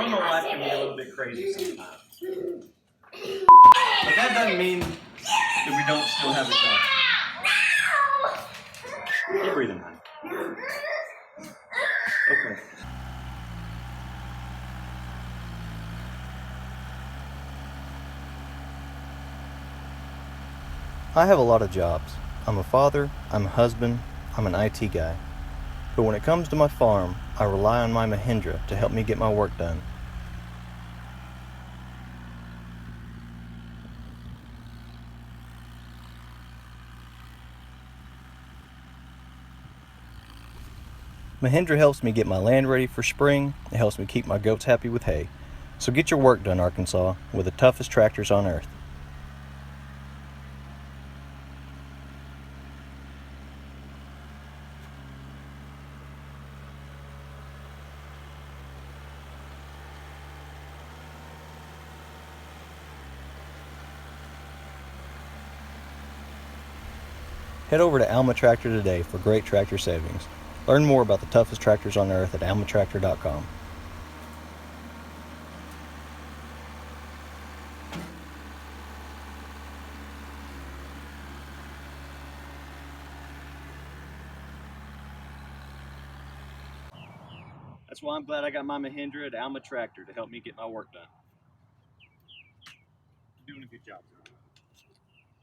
normal life can be a little bit crazy sometimes. But that doesn't mean that we don't still have a job. Keep breathing, honey. Okay. I have a lot of jobs. I'm a father, I'm a husband, I'm an IT guy. But when it comes to my farm, I rely on my Mahindra to help me get my work done. Mahindra helps me get my land ready for spring. It helps me keep my goats happy with hay. So get your work done, Arkansas, with the toughest tractors on earth. Head over to Alma Tractor today for great tractor savings. Learn more about the toughest tractors on earth at almatractor.com. That's why I'm glad I got my Mahindra at Alma Tractor to help me get my work done. You're doing a good job, sir.